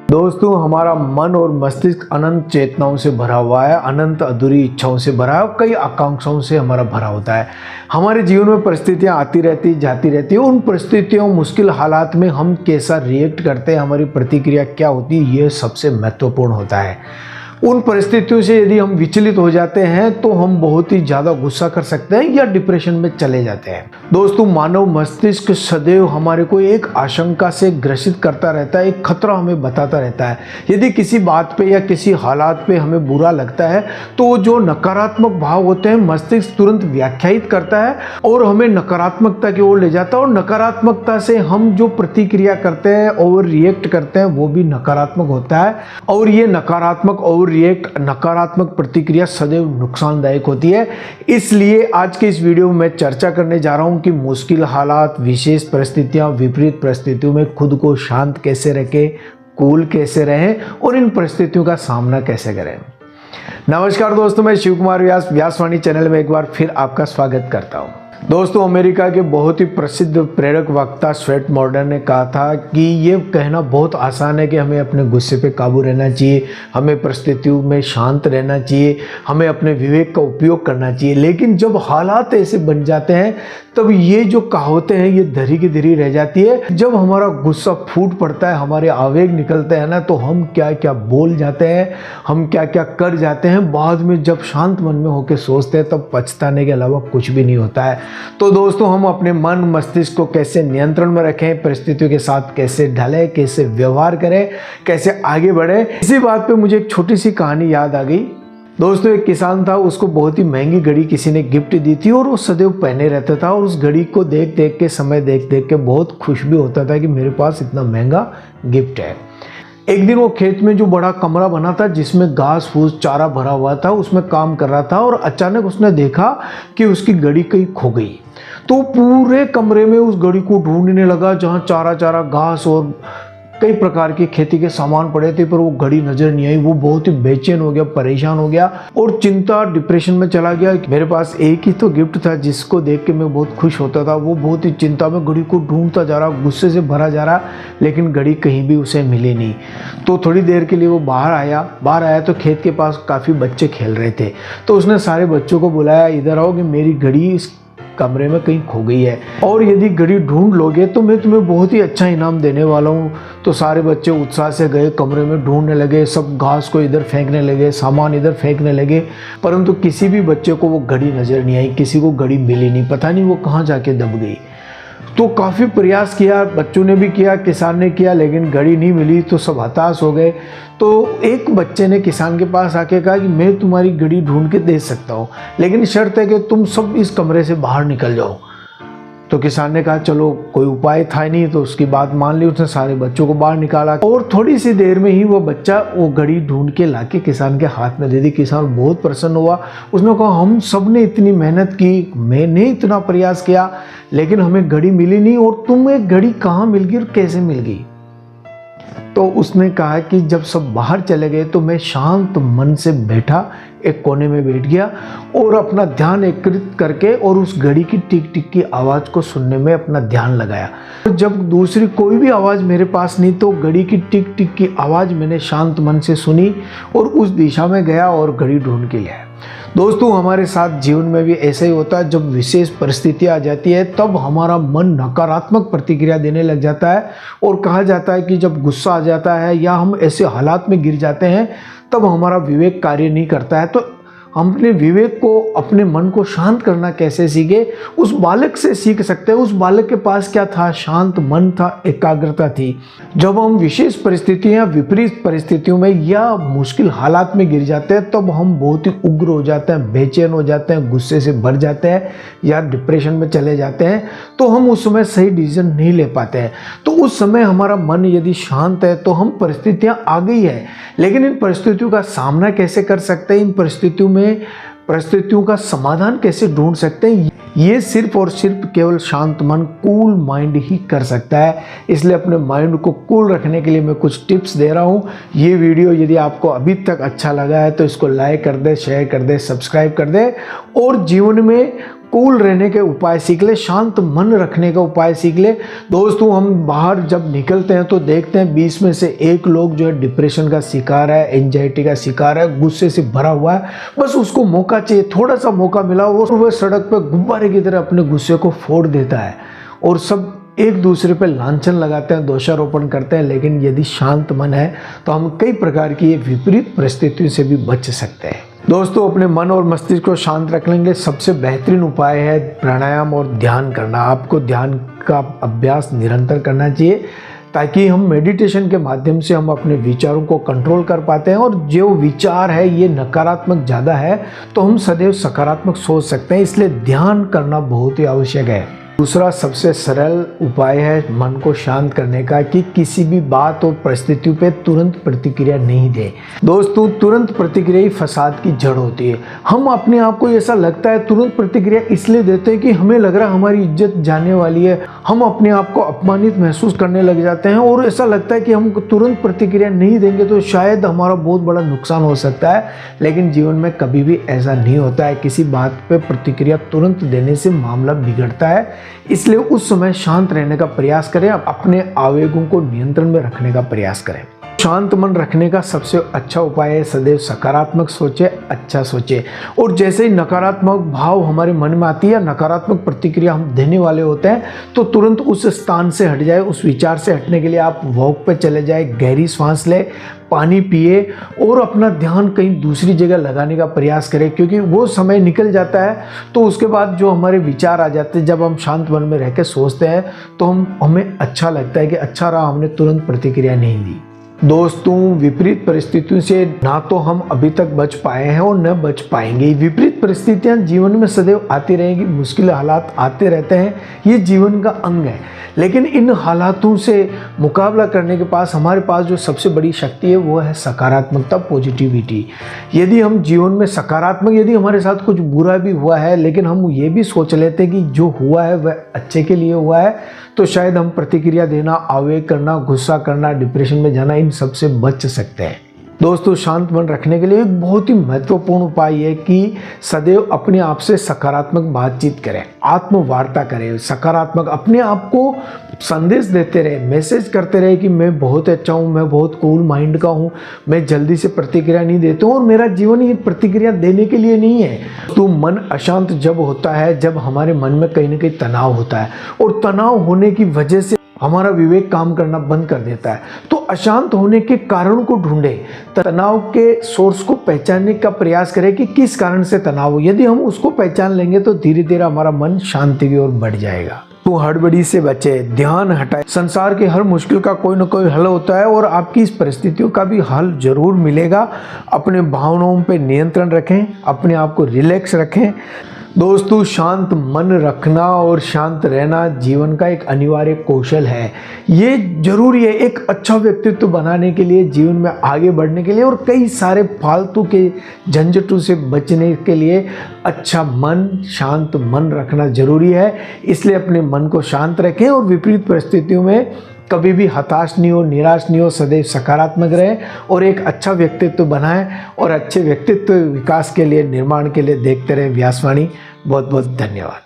दोस्तों, हमारा मन और मस्तिष्क अनंत चेतनाओं से भरा हुआ है, अनंत अधूरी इच्छाओं से भरा है, कई आकांक्षाओं से हमारा भरा होता है। हमारे जीवन में परिस्थितियां आती रहती जाती रहती है। उन परिस्थितियों, मुश्किल हालात में हम कैसा रिएक्ट करते हैं, हमारी प्रतिक्रिया क्या होती है, ये सबसे महत्वपूर्ण होता है। उन परिस्थितियों से यदि हम विचलित हो जाते हैं तो हम बहुत ही ज़्यादा गुस्सा कर सकते हैं या डिप्रेशन में चले जाते हैं। दोस्तों, मानव मस्तिष्क सदैव हमारे को एक आशंका से ग्रसित करता रहता है, एक खतरा हमें बताता रहता है। यदि किसी बात पे या किसी हालात पे हमें बुरा लगता है तो जो नकारात्मक भाव होते हैं मस्तिष्क तुरंत व्याख्यायित करता है और हमें नकारात्मकता की ओर ले जाता है, और नकारात्मकता से हम जो प्रतिक्रिया करते हैं और रिएक्ट करते हैं वो भी नकारात्मक होता है। और ये नकारात्मक और नकारात्मक प्रतिक्रिया सदैव नुकसानदायक होती है। इसलिए आज के इस वीडियो में मैं चर्चा करने जा रहा हूं कि मुश्किल हालात, विशेष परिस्थितियां, विपरीत परिस्थितियों में खुद को शांत कैसे रखें, कूल कैसे रहें और इन परिस्थितियों का सामना कैसे करें। नमस्कार दोस्तों, मैं शिव कुमार व्यास व्यासवाणी चैनल में एक बार फिर आपका स्वागत करता हूं। दोस्तों, अमेरिका के बहुत ही प्रसिद्ध प्रेरक वक्ता स्वेट मॉर्डन ने कहा था कि ये कहना बहुत आसान है कि हमें अपने गुस्से पे काबू रहना चाहिए, हमें परिस्थितियों में शांत रहना चाहिए, हमें अपने विवेक का उपयोग करना चाहिए। लेकिन जब हालात ऐसे बन जाते हैं तब ये जो कहावतें हैं ये धरी की धरी रह जाती है। जब हमारा गुस्सा फूट पड़ता है, हमारे आवेग निकलते हैं ना, तो हम क्या क्या बोल जाते हैं, हम क्या क्या कर जाते हैं, बाद में जब शांत मन में होकर सोचते हैं तब पछताने के अलावा कुछ भी नहीं होता है। तो दोस्तों, हम अपने मन मस्तिष्क को कैसे नियंत्रण में रखें, परिस्थितियों के साथ कैसे ढलें, कैसे व्यवहार करें, कैसे आगे बढ़े, इसी बात पे मुझे एक छोटी सी कहानी याद आ गई। दोस्तों, एक किसान था, उसको बहुत ही महंगी घड़ी किसी ने गिफ्ट दी थी और वो सदैव पहने रहता था और उस घड़ी को देख देख के, समय देख देख के बहुत खुश भी होता था कि मेरे पास इतना महंगा गिफ्ट है। एक दिन वो खेत में जो बड़ा कमरा बना था जिसमें घास फूस चारा भरा हुआ था, उसमें काम कर रहा था और अचानक उसने देखा कि उसकी घड़ी कहीं खो गई। तो पूरे कमरे में उस घड़ी को ढूंढने लगा जहाँ चारा चारा घास और कई प्रकार के खेती के सामान पड़े थे, पर वो घड़ी नजर नहीं आई। वो बहुत ही बेचैन हो गया, परेशान हो गया और चिंता डिप्रेशन में चला गया। मेरे पास एक ही तो गिफ्ट था जिसको देख के मैं बहुत खुश होता था। वो बहुत ही चिंता में घड़ी को ढूंढता जा रहा, गुस्से से भरा जा रहा, लेकिन घड़ी कहीं भी उसे मिली नहीं। तो थोड़ी देर के लिए वो बाहर आया तो खेत के पास काफ़ी बच्चे खेल रहे थे। तो उसने सारे बच्चों को बुलाया, इधर आओ कि मेरी घड़ी इस कमरे में कहीं खो गई है और यदि घड़ी ढूंढ लोगे तो मैं तुम्हें बहुत ही अच्छा इनाम देने वाला हूँ। तो सारे बच्चे उत्साह से गए, कमरे में ढूंढने लगे, सब घास को इधर फेंकने लगे, सामान इधर फेंकने लगे, परंतु किसी भी बच्चे को वो घड़ी नजर नहीं आई, किसी को घड़ी मिली नहीं, पता नहीं वो कहाँ जाके दब गई। तो काफ़ी प्रयास किया, बच्चों ने भी किया, किसान ने किया, लेकिन घड़ी नहीं मिली तो सब हताश हो गए। तो एक बच्चे ने किसान के पास आके कहा कि मैं तुम्हारी घड़ी ढूंढ के दे सकता हूँ, लेकिन शर्त है कि तुम सब इस कमरे से बाहर निकल जाओ। तो किसान ने कहा चलो, कोई उपाय था नहीं, तो उसकी बात मान ली। उसने सारे बच्चों को बाहर निकाला और थोड़ी सी देर में ही वो बच्चा वो घड़ी ढूंढ के लाके किसान के हाथ में दे दी। किसान बहुत प्रसन्न हुआ। उसने कहा हम सब ने इतनी मेहनत की, मैंने इतना प्रयास किया, लेकिन हमें घड़ी मिली नहीं, और तुम्हें घड़ी कहाँ मिल गई और कैसे मिल गई? तो उसने कहा कि जब सब बाहर चले गए तो मैं शांत मन से बैठा, एक कोने में बैठ गया और अपना ध्यान एकत्रित करके और उस घड़ी की टिक टिक की आवाज़ को सुनने में अपना ध्यान लगाया। तो जब दूसरी कोई भी आवाज़ मेरे पास नहीं तो घड़ी की टिक टिक की आवाज़ मैंने शांत मन से सुनी और उस दिशा में गया और घड़ी ढूंढ के लाया। दोस्तों, हमारे साथ जीवन में भी ऐसा ही होता है। जब विशेष परिस्थितियाँ आ जाती है तब हमारा मन नकारात्मक प्रतिक्रिया देने लग जाता है और कहा जाता है कि जब गुस्सा आ जाता है या हम ऐसे हालात में गिर जाते हैं तब हमारा विवेक कार्य नहीं करता है। तो हम अपने विवेक को, अपने मन को शांत करना कैसे सीखे, उस बालक से सीख सकते हैं। उस बालक के पास क्या था? शांत मन था, एकाग्रता थी। जब हम विशेष परिस्थितियां, विपरीत परिस्थितियों में या मुश्किल हालात में गिर जाते हैं तब हम बहुत ही उग्र हो जाते हैं, बेचैन हो जाते हैं, गुस्से से भर जाते हैं या डिप्रेशन में चले जाते हैं। तो हम उस समय सही डिसीजन नहीं ले पाते हैं। तो उस समय हमारा मन यदि शांत है तो हम, परिस्थितियां आ गई है, लेकिन इन परिस्थितियों का सामना कैसे कर सकते हैं, इन परिस्थितियों का समाधान कैसे ढूंढ सकते हैं, ये सिर्फ और सिर्फ केवल शांत मन, कूल माइंड ही कर सकता है। इसलिए अपने माइंड को कूल रखने के लिए मैं कुछ टिप्स दे रहा हूँ। ये वीडियो यदि आपको अभी तक अच्छा लगा है तो इसको लाइक कर दे, शेयर कर दे, सब्सक्राइब कर दे और जीवन में कूल रहने के उपाय सीख ले, शांत मन रखने का उपाय सीख ले। दोस्तों हम बाहर जब निकलते हैं तो देखते हैं 20 में से 1 लोग जो है डिप्रेशन का शिकार है, एंजाइटी का शिकार है, गुस्से से भरा हुआ है। बस उसको मौका चाहिए, थोड़ा सा मौका मिला और वह सड़क पर गुब्बारे की तरह अपने गुस्से को फोड़ देता है और सब एक दूसरे पर लांछन लगाते हैं, दोषारोपण करते हैं। लेकिन यदि शांत मन है तो हम कई प्रकार की विपरीत परिस्थितियों से भी बच सकते हैं। दोस्तों अपने मन और मस्तिष्क को शांत रखने के लिए सबसे बेहतरीन उपाय है प्राणायाम और ध्यान करना। आपको ध्यान का अभ्यास निरंतर करना चाहिए ताकि हम मेडिटेशन के माध्यम से हम अपने विचारों को कंट्रोल कर पाते हैं और जो विचार है ये नकारात्मक ज़्यादा है तो हम सदैव सकारात्मक सोच सकते हैं, इसलिए ध्यान करना बहुत ही आवश्यक है। दूसरा सबसे सरल उपाय है मन को शांत करने का कि किसी भी बात और परिस्थितियों पे तुरंत प्रतिक्रिया नहीं दे। दोस्तों तुरंत प्रतिक्रिया ही फसाद की जड़ होती है। हम अपने आप को ऐसा लगता है तुरंत प्रतिक्रिया इसलिए देते हैं कि हमें लग रहा है हमारी इज्जत जाने वाली है, हम अपने आप को अपमानित महसूस करने लग जाते हैं और ऐसा लगता है कि हम तुरंत प्रतिक्रिया नहीं देंगे तो शायद हमारा बहुत बड़ा नुकसान हो सकता है। लेकिन जीवन में कभी भी ऐसा नहीं होता है, किसी बात पे प्रतिक्रिया तुरंत देने से मामला बिगड़ता है। इसलिए उस समय शांत रहने का प्रयास करें, अपने आवेगों को नियंत्रण में रखने का प्रयास करें। शांत मन रखने का सबसे अच्छा उपाय है सदैव सकारात्मक सोचे, अच्छा सोचे। और जैसे ही नकारात्मक भाव हमारे मन में आती है, नकारात्मक प्रतिक्रिया हम देने वाले होते हैं तो तुरंत उस स्थान से हट जाए। उस विचार से हटने के लिए आप वॉक पे चले जाए, गहरी सांस ले, पानी पिए और अपना ध्यान कहीं दूसरी जगह लगाने का प्रयास करें, क्योंकि वो समय निकल जाता है तो उसके बाद जो हमारे विचार आ जाते हैं, जब हम शांत मन में रह के सोचते हैं तो हमें अच्छा लगता है कि अच्छा रहा, हमने तुरंत प्रतिक्रिया नहीं दी। दोस्तों विपरीत परिस्थितियों से ना तो हम अभी तक बच पाए हैं और न बच पाएंगे। विपरीत परिस्थितियां जीवन में सदैव आती रहेंगी, मुश्किल हालात आते रहते हैं, ये जीवन का अंग है। लेकिन इन हालातों से मुकाबला करने के पास हमारे पास जो सबसे बड़ी शक्ति है वो है सकारात्मकता, पॉजिटिविटी। यदि हम जीवन में सकारात्मक, यदि हमारे साथ कुछ बुरा भी हुआ है लेकिन हम ये भी सोच लेते हैं कि जो हुआ है वह अच्छे के लिए हुआ है, तो शायद हम प्रतिक्रिया देना, आवेग करना, गुस्सा करना, डिप्रेशन में जाना, इन सब से बच सकते हैं। दोस्तों शांत मन रखने के लिए एक बहुत ही महत्वपूर्ण उपाय है कि सदैव अपने आप से सकारात्मक बातचीत करें, आत्मवार्ता करें, सकारात्मक अपने आप को संदेश देते रहे, मैसेज करते रहे कि मैं बहुत अच्छा हूँ, मैं बहुत कूल माइंड का हूँ, मैं जल्दी से प्रतिक्रिया नहीं देता हूँ और मेरा जीवन ये प्रतिक्रिया देने के लिए नहीं है। तो मन अशांत जब होता है, जब हमारे मन में कहीं ना कहीं तनाव होता है और तनाव होने की वजह से हमारा विवेक काम करना बंद कर देता है। तो अशांत होने के कारण को ढूंढे, तनाव के सोर्स को पहचानने का प्रयास करें कि किस कारण से तनाव हो। यदि हम उसको पहचान लेंगे तो धीरे धीरे हमारा मन शांति की ओर बढ़ जाएगा। तो हड़बड़ी से बचे, ध्यान हटाए। संसार की हर मुश्किल का कोई ना कोई हल होता है और आपकी इस परिस्थितियों का भी हल जरूर मिलेगा। अपने भावनाओं पे नियंत्रण रखें, अपने आप को रिलैक्स रखें। दोस्तों शांत मन रखना और शांत रहना जीवन का एक अनिवार्य कौशल है। ये जरूरी है एक अच्छा व्यक्तित्व बनाने के लिए, जीवन में आगे बढ़ने के लिए और कई सारे फालतू के झंझटों से बचने के लिए अच्छा मन, शांत मन रखना जरूरी है। इसलिए अपने मन को शांत रखें और विपरीत परिस्थितियों में कभी भी हताश नहीं हो, निराश नहीं हो, सदैव सकारात्मक रहें और एक अच्छा व्यक्तित्व बनाएं और अच्छे व्यक्तित्व विकास के लिए, निर्माण के लिए देखते रहें व्यासवाणी। बहुत बहुत धन्यवाद।